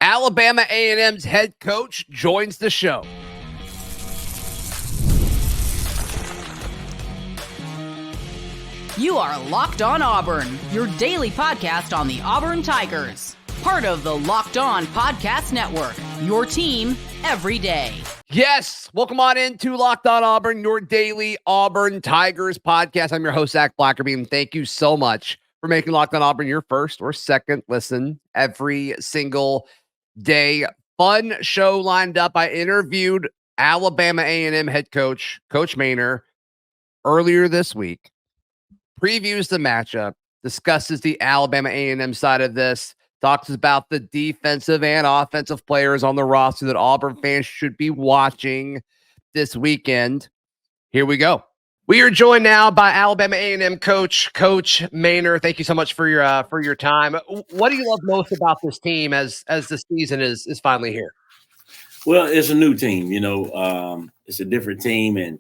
Alabama A&M's head coach joins the show. You are Locked On Auburn, your daily podcast on the Auburn Tigers. Part of the Locked On Podcast Network, your team every day. Yes, welcome on into Locked On Auburn, your daily Auburn Tigers podcast. I'm your host, Zach Blackerby. Thank you so much for making Locked On Auburn your first or second listen every single day. Fun show lined up. I interviewed Alabama A&M head coach, Coach Maynor, earlier this week. Previews the matchup, discusses the Alabama A&M side of this, talks about the defensive and offensive players on the roster that Auburn fans should be watching this weekend. Here we go. We are joined now by Alabama A&M coach, Coach Maynor. Thank you so much for your time. What do you love most about this team as the season is finally here? Well, it's a new team. It's a different team, and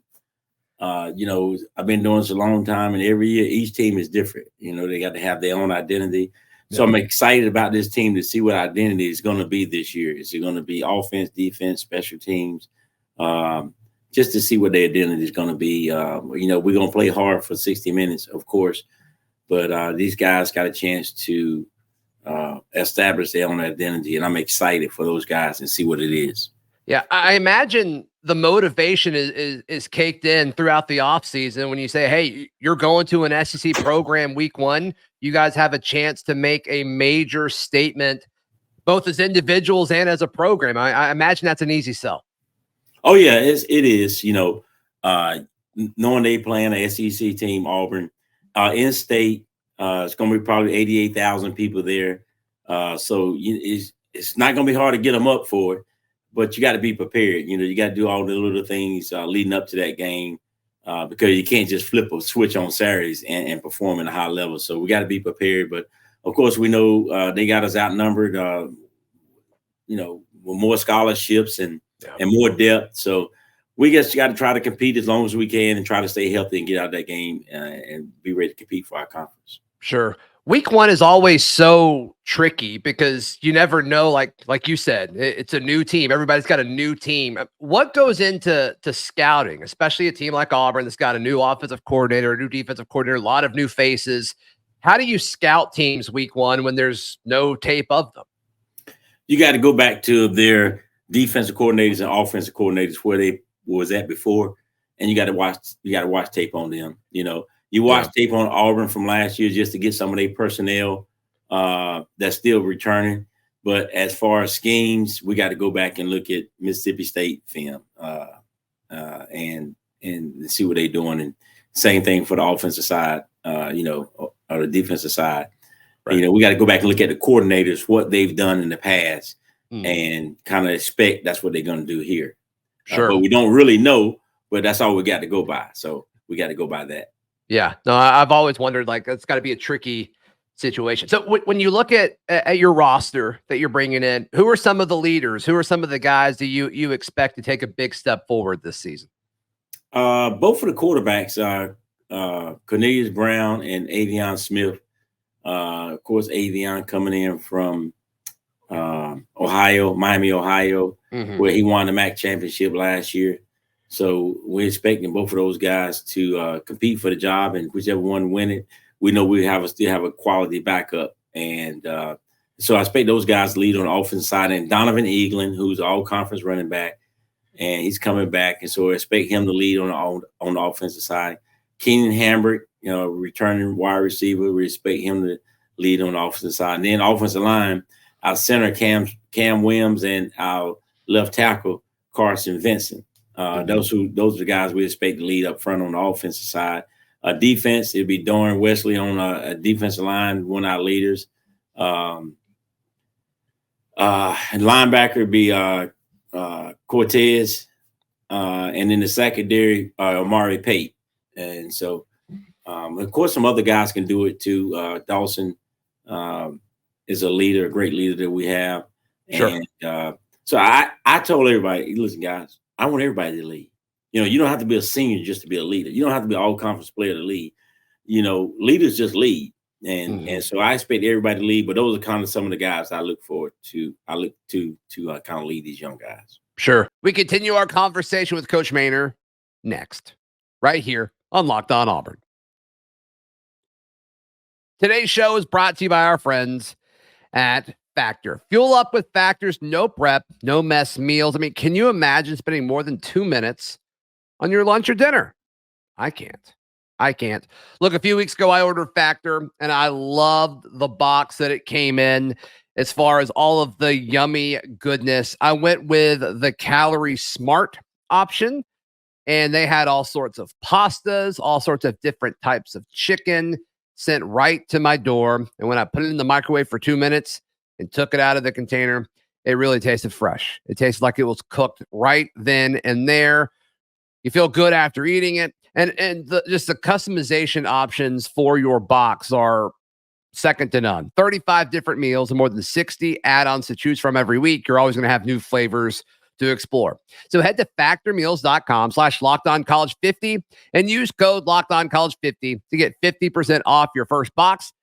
I've been doing this a long time, and every year each team is different. They got to have their own identity. So I'm excited about this team to see what identity is going to be this year. Is it going to be offense, defense, special teams? Just to see what their identity is going to be. We're going to play hard for 60 minutes, of course, but these guys got a chance to establish their own identity, and I'm excited for those guys and see what it is. Yeah, I imagine the motivation is caked in throughout the offseason when you say, hey, you're going to an SEC program week one. You guys have a chance to make a major statement, both as individuals and as a program. I imagine that's an easy sell. Oh, yeah, it is. Knowing they playing an SEC team, Auburn, in-state, it's going to be probably 88,000 people there. So it's not going to be hard to get them up for it. But you got to be prepared. You got to do all the little things leading up to that game because you can't just flip a switch on Saturdays and perform at a high level. So we got to be prepared. But, of course, we know they got us outnumbered, with more scholarships and more depth. So we just got to try to compete as long as we can and try to stay healthy and get out of that game and be ready to compete for our conference. Sure. Week one is always so tricky because you never know, like you said, it's a new team. Everybody's got a new team. What goes into scouting, especially a team like Auburn that's got a new offensive coordinator, a new defensive coordinator, a lot of new faces? How do you scout teams week one when there's no tape of them? You got to go back to their defensive coordinators and offensive coordinators where they was at before, and you got to watch tape on them. You watch tape on Auburn from last year just to get some of their personnel that's still returning. But as far as schemes, we got to go back and look at Mississippi State film and see what they're doing. And same thing for the offensive side, or the defensive side. Right. We got to go back and look at the coordinators, what they've done in the past, and kind of expect that's what they're going to do here. Sure. But we don't really know, but that's all we got to go by. So we got to go by that. Yeah, no, I've always wondered, that's got to be a tricky situation. So when you look at your roster that you're bringing in, who are some of the leaders? Who are some of the guys that you expect to take a big step forward this season? Both of the quarterbacks are Cornelious Brown and Aveon Smith. Of course, Aveon coming in from Miami, Ohio, where he won the MAC championship last year. So we're expecting both of those guys to compete for the job, and whichever one win it, we know we still have a quality backup. And so I expect those guys to lead on the offensive side. And Donovan Eaglin, who's all-conference running back, and he's coming back, and so I expect him to lead on the offensive side. Keenan Hambrick, returning wide receiver, we expect him to lead on the offensive side. And then offensive line, our center Cam Williams and our left tackle Carson Vincent. Those are the guys we expect to lead up front on the offensive side. Defense, it'd be Doran Wesley on a defensive line, one of our leaders. And linebacker would be Cortez. And then the secondary, Amari Pate. And so, of course, some other guys can do it too. Dawson is a leader, a great leader that we have. Sure. And so I told everybody, listen, guys, I want everybody to lead. You don't have to be a senior just to be a leader. You don't have to be an all-conference player to lead. Leaders just lead. And so I expect everybody to lead, but those are kind of some of the guys I look forward to. I look to kind of lead these young guys. Sure. We continue our conversation with Coach Maynor next, right here on Locked On Auburn. Today's show is brought to you by our friends at Factor. Fuel up with Factor's no prep, no mess meals. I mean, can you imagine spending more than 2 minutes on your lunch or dinner? I can't. Look, a few weeks ago, I ordered Factor, and I loved the box that it came in as far as all of the yummy goodness. I went with the Calorie Smart option, and they had all sorts of pastas, all sorts of different types of chicken sent right to my door. And when I put it in the microwave for 2 minutes and took it out of the container, it really tasted fresh. It tasted like it was cooked right then and there. You feel good after eating it. And just the customization options for your box are second to none. 35 different meals and more than 60 add-ons to choose from every week. You're always going to have new flavors to explore. So head to factormeals.com/LockedOnCollege50 and use code LockedOnCollege50 to get 50% off your first box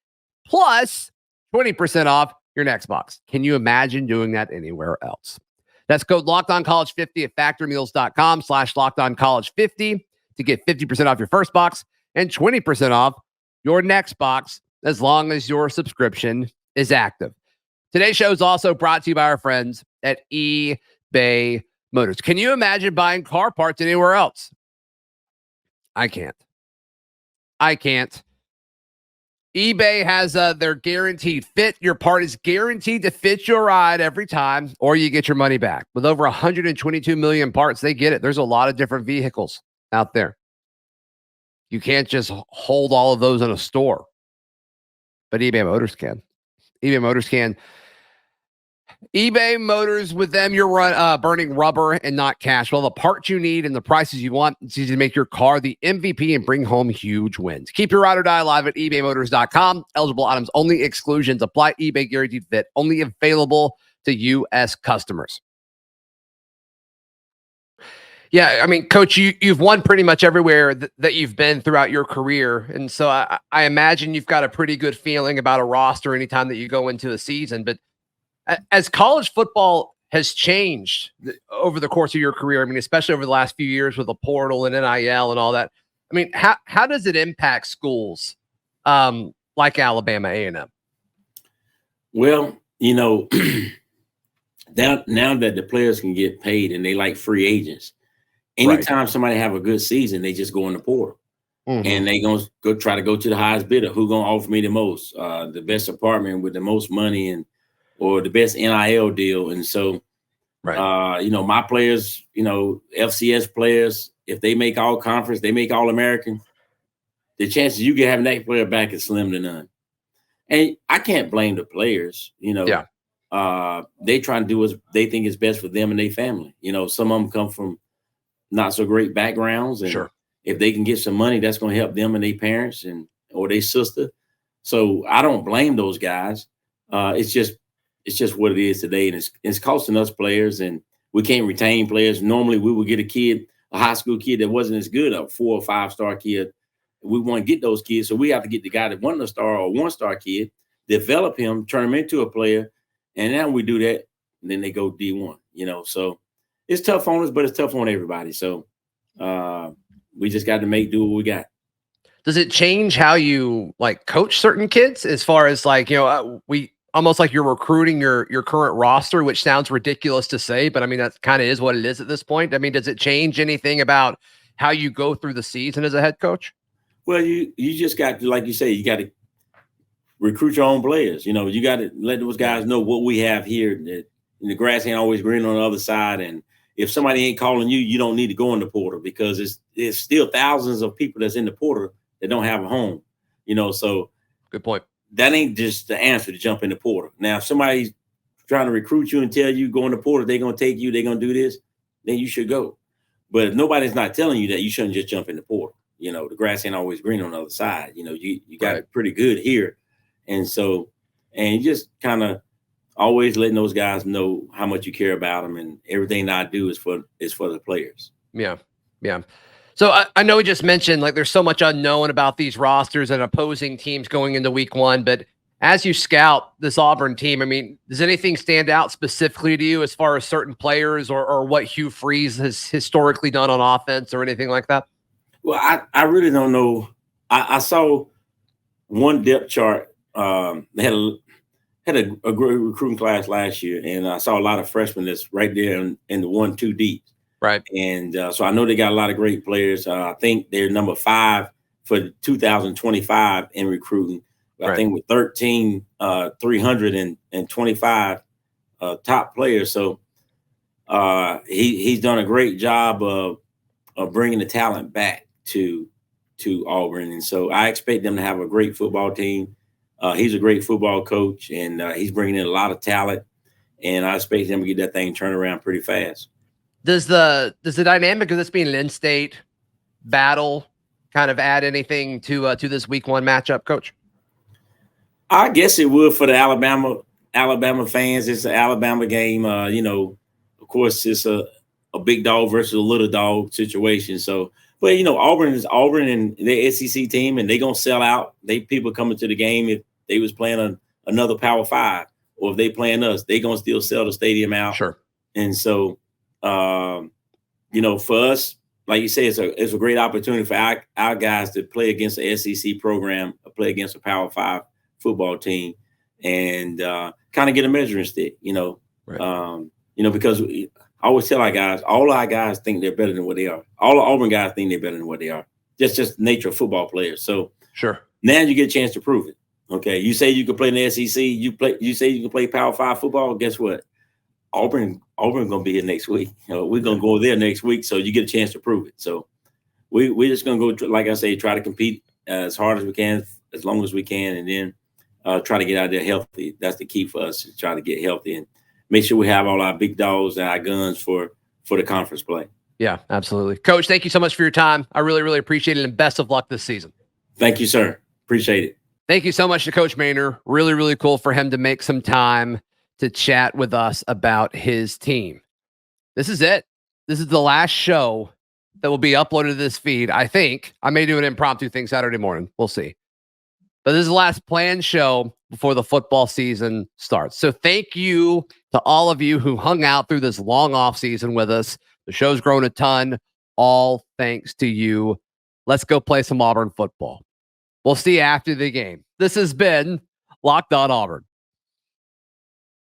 plus 20% off your next box. Can you imagine doing that anywhere else? That's code LockedOnCollege50 at factormeals.com/LockedOnCollege50 to get 50% off your first box and 20% off your next box as long as your subscription is active. Today's show is also brought to you by our friends at eBay Motors. Can you imagine buying car parts anywhere else? I can't. eBay has their guaranteed fit. Your part is guaranteed to fit your ride every time, or you get your money back. With over 122 million parts, they get it. There's a lot of different vehicles out there. You can't just hold all of those in a store, but eBay Motors can. eBay Motors, with them, you're burning rubber and not cash. Well, the parts you need and the prices you want, it's easy to make your car the MVP and bring home huge wins. Keep your ride or die alive at ebaymotors.com. Eligible items only. Exclusions apply. eBay guaranteed fit. Only available to U.S. customers. Yeah, I mean, Coach, you've won pretty much everywhere that you've been throughout your career. And so I imagine you've got a pretty good feeling about a roster anytime that you go into a season. But as college football has changed over the course of your career, I mean, especially over the last few years with the portal and NIL and all that, I mean, how does it impact schools like Alabama A&M? Well, now that the players can get paid and they like free agents, anytime somebody have a good season, they just go in the portal. And they going to go try to go to the highest bidder. Who going to offer me the most, the best apartment with the most money or the best NIL deal. And so, my players, FCS players, if they make all conference, they make all American, the chances you get having that player back is slim to none. And I can't blame the players, they try to do what they think is best for them and their family. Some of them come from not so great backgrounds. And if they can get some money, that's going to help them and their parents or their sister. So I don't blame those guys. It's just what it is today. And it's costing us players, and we can't retain players. Normally we would get a high school kid that wasn't as good, a 4 or 5 star kid. We want to get those kids. So we have to get the guy that wasn't a star or 1-star kid, develop him, turn him into a player. And now we do that. And then they go D1, so it's tough on us, but it's tough on everybody. So we just got to do what we got. Does it change how you coach certain kids as far as we almost like you're recruiting your current roster, which sounds ridiculous to say, but I mean, that kind of is what it is at this point. I mean, does it change anything about how you go through the season as a head coach? Well, you just got to, like you say, you got to recruit your own players. You got to let those guys know what we have here, that the grass ain't always green on the other side. And if somebody ain't calling you, you don't need to go in the portal, because it's still thousands of people that's in the portal that don't have a home, so. Good point. That ain't just the answer to jump in the portal. Now, if somebody's trying to recruit you and tell you go in the portal, they're going to take you, they're going to do this, then you should go. But if nobody's not telling you that, you shouldn't just jump in the portal. The grass ain't always green on the other side. You got it pretty good here. And so, and you just kind of always letting those guys know how much you care about them, and everything that I do is for the players. Yeah. So I know we just mentioned like there's so much unknown about these rosters and opposing teams going into week one, but as you scout this Auburn team, I mean, does anything stand out specifically to you as far as certain players or what Hugh Freeze has historically done on offense or anything like that? Well, I really don't know. I saw one depth chart. They had a great recruiting class last year, and I saw a lot of freshmen that's right there in the 1-2 deep. Right. And so I know they got a lot of great players. I think they're number 5 for 2025 in recruiting. Right. I think with 13, 325 top players. So he's done a great job of bringing the talent back to Auburn. And so I expect them to have a great football team. He's a great football coach, and he's bringing in a lot of talent. And I expect him to get that thing turned around pretty fast. Does the dynamic of this being an in-state battle kind of add anything to this week one matchup, Coach? I guess it would for the Alabama fans. It's an Alabama game. Of course, it's a big dog versus a little dog situation. So, but Auburn is Auburn and their SEC team, and they're gonna sell out. People coming to the game if they was playing another Power 5, or if they playing us, they gonna still sell the stadium out. Sure. And so, for us, like you say, it's a great opportunity for our guys to play against the SEC program, or play against a Power 5 football team, and kind of get a measuring stick. Right. Because I always tell our guys, all our guys think they're better than what they are. All the Auburn guys think they're better than what they are. That's just the nature of football players. So sure, now you get a chance to prove it. Okay, you say you can play in the SEC. You say you can play Power 5 football. Guess what? Auburn gonna be here next week. We're gonna go there next week, so you get a chance to prove it. So we're just gonna go, like I say, try to compete as hard as we can, as long as we can, and then try to get out there healthy. That's the key for us, to try to get healthy and make sure we have all our big dogs and our guns for the conference play. Yeah, absolutely. Coach, thank you so much for your time. I really, really appreciate it, and best of luck this season. Thank you, sir. Appreciate it. Thank you so much to Coach Maynor. Really, really cool for him to make some time to chat with us about his team. This is it. This is the last show that will be uploaded to this feed. I think I may do an impromptu thing Saturday morning. We'll see. But this is the last planned show before the football season starts. So thank you to all of you who hung out through this long off season with us. The show's grown a ton. All thanks to you. Let's go play some Auburn football. We'll see you after the game. This has been Locked On Auburn.